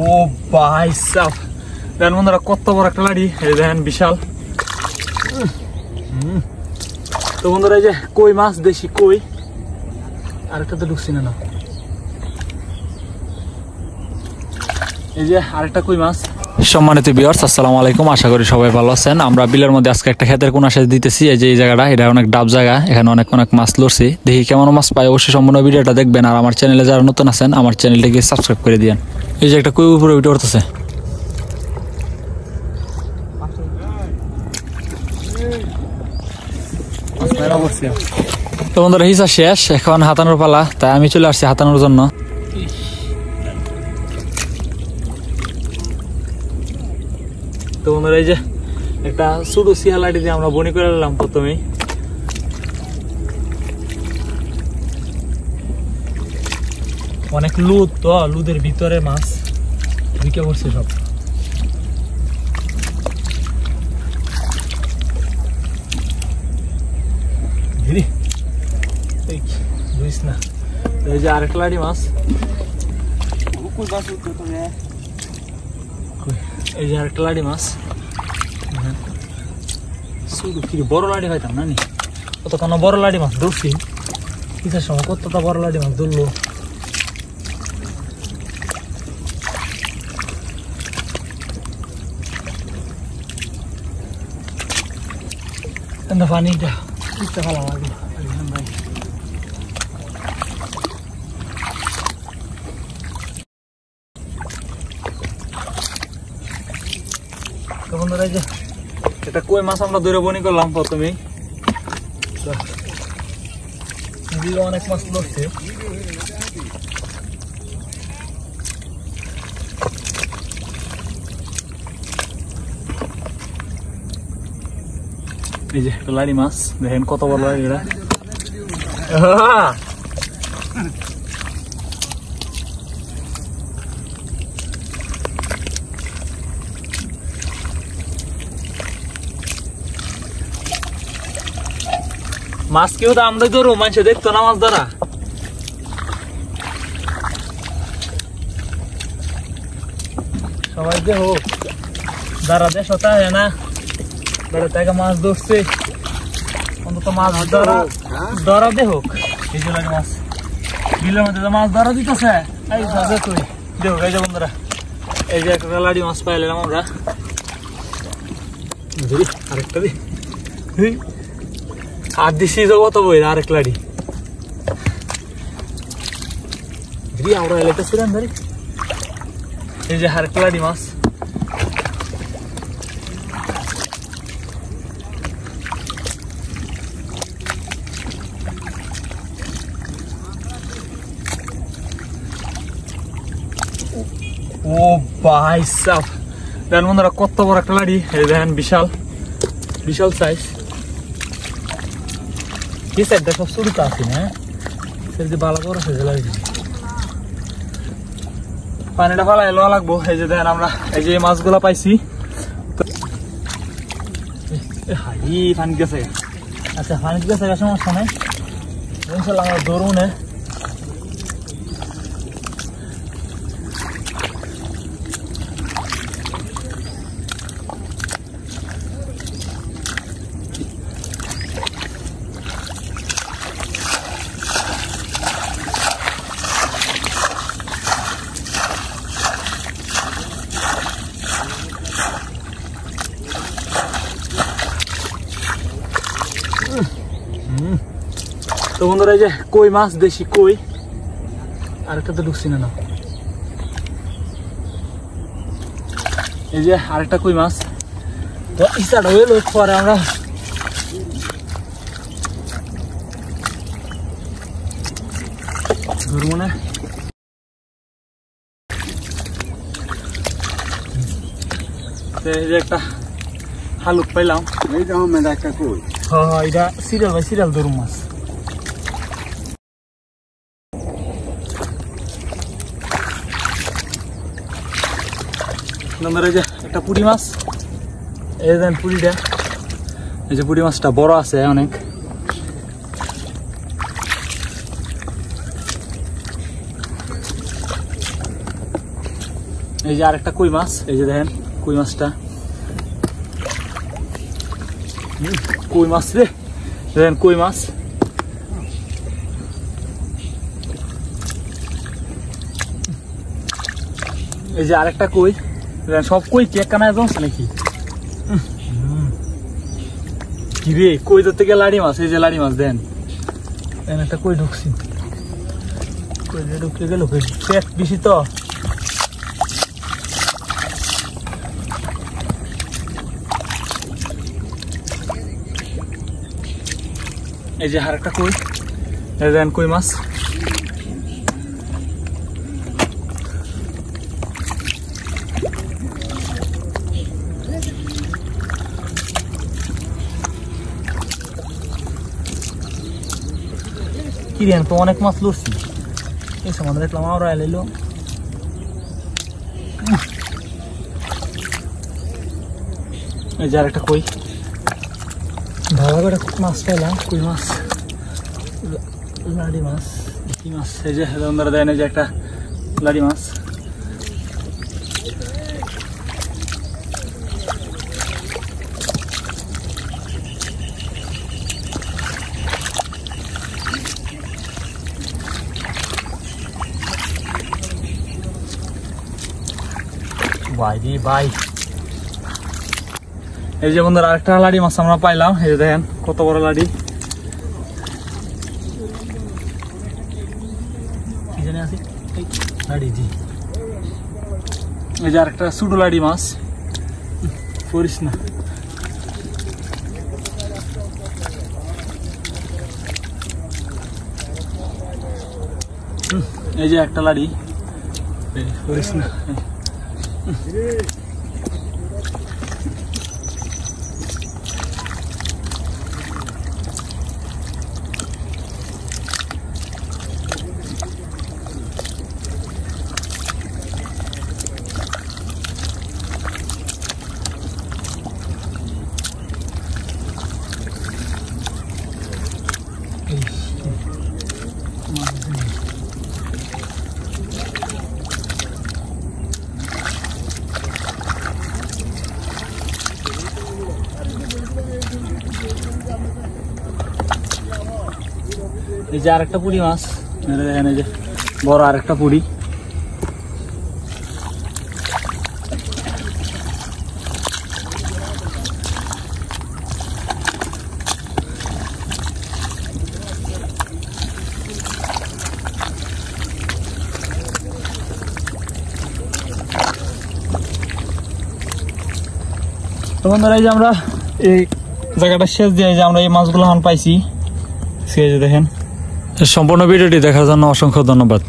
ও ভাই সাহেব দেখেন বন্ধুরা কত বড় একটা লাড়ি, এই দেখেন বিশাল। তো বন্ধুরা এই যে কই মাছ, দেশি কই, আরেকটা তো ঢুকছি না। এই যে আরেকটা কই মাছ। সম্মানিত ভিউয়ার্স, আসসালামু আলাইকুম, আশা করি সবাই ভালো আছেন। আমরা বিলের মধ্যে আজকে একটা ক্ষেতের কোনা সেচ দিতেছি। এই যে এই জায়গাটা, এটা অনেক ডাব জায়গা, এখানে অনেক মাছ লড়ছি। দেখি কেমন মাছ পাই, অবশ্যই সম্পূর্ণ ভিডিওটা দেখবেন। আর আমার চ্যানেলে যারা নতুন আছেন, আমার চ্যানেলটিকে সাবস্ক্রাইব করে দিয়েন। এই যে একটা কই উপরে ভিডিও করতেছে। তো বন্ধুরা হিসাব শেষ, এখন হাতানোর পালা, তাই আমি চলে আসছি হাতানোর জন্য। তো বন্ধুরা এই যে একটা ছোট সিহালাটি দিয়ে আমরা বনি করে নিলাম প্রথমেই। অনেক লুদ, তো লুদের ভিতরে মাছ ঢুকে পড়ছে সব। না এই যে আরেকটা লাড়ি মাছ, এই যে আরেকটা লাড়ি মাছ। বড় লাড়ি পাইতাম না নি, কতক্ষণ বড় লাড়ি মাছ ধরছি কিসের সময়, কতটা বড় লাড়ি মাছ ধরলো। পানিটা ভালো লাগে। বন্ধুরা এই যে এটা কই মাছ আমরা ধরে বনি করলাম প্রথমেই। অনেক মাছ ধরছে। এই যে একটা লাড়ি মাছ, দেখেন কত বড় লাড়ি এটা। মাছ কেউ তো আমরা ধরো, মানুষ দেখতো না মাছ ধরা। সবাই যে হোক ধরা দেশ হতা হয় না, থেকে মাছ ধরছে অন্তত মাছ ধরা দে হোক। এই যে মাছ বিলের মধ্যে মাছ ধরা দিতেছে, এই দেখো এই যে বন্ধুরা এই যে একটা লাড়ি মাছ পাইলাম আমরা। আরেকটা দি হাত দিছি কত বই, আরেক লাড়ি আমরা এলাকা ছিলাম ধরি। এই যে আরেক লাড়ি মাছ। ও ভাই সাহেব দেখেন বন্ধুরা কত বড় একটা লাড়ি, এই দেখেন বিশাল বিশাল সাইজ। এই সাইডটা সব ছোট আছে না, ভালো বড় সাইজ লাগবে। পানিটা ফালাই লওয়া লাগবো। এই যে দেখেন আমরা এই যে মাছগুলা পাইছি। পানি গেছে, আচ্ছা পানি গেছে, সমস্যা নেই, ইনশাল্লাহ আমরা ধরবো না। তো বন্ধুরা এই যে কই মাছ, দেশি কই, আরেকটা তো ঢুকছি না। এই যে আরেকটা কই মাছ। তো ইচ্ছাটা হইলো পরে আমরা ধরবো না। এই যে একটা হালুক পাইলাম, একটা কই। হ্যাঁ এটা সিরিয়াল বাই সিরিয়াল ধরুন মাছ। নম্বর এই যে একটা পুঁটি মাছ, এই দেন পুঁটিটা, এই যে পুঁটি মাছটা বড় আছে অনেক। এই যে আরেকটা কই মাছ, এই যে দেখেন কই মাছটা, কই মাছ রে, দেখেন কই মাছ। এই যে আরেকটা কই, সব কই কি কানায় জমছে নাকি? কি রে, কই ধরতে গিয়ে লাড়ি মাছ, এই যে লাড়ি মাছ দেন, একটা কই ঢুকছি, কই ঢুকে গেল, পেট বেশি তো। এই যে আরেকটা কই, দেন কই মাছ। কি রে, তো অনেক মাছ লড়ছি, এই সময় দেখলাম আরো এলো। এই যে আরেকটা কই, ভালো করে মাছ পেলাম, কই মাছ, লাড়ি মাছ, কি মাছ, এই যে ওনারা দেন, এই যে একটা লাড়ি মাছ। ভাই রে ভাই, এই যে বন্ধুরা আরেকটা লাড়ি মাছ আমরা পাইলাম, এই যে দেখেন কত বড় লাড়ি, এই যে আরেকটা ছোট লাড়ি মাছ, করিস না। এই যে একটা লাড়ি, করিস না। এই যে আরেকটা পুরি মাছ, দেখেন এই যে বড় আরেকটা পুরি। তো বন্ধুরা এই যে আমরা এই জায়গাটা শেষ দিয়ে যে আমরা এই মাছগুলো পাইছি, দেখেন। সম্পূর্ণ ভিডিওটি দেখার জন্য অসংখ্য ধন্যবাদ।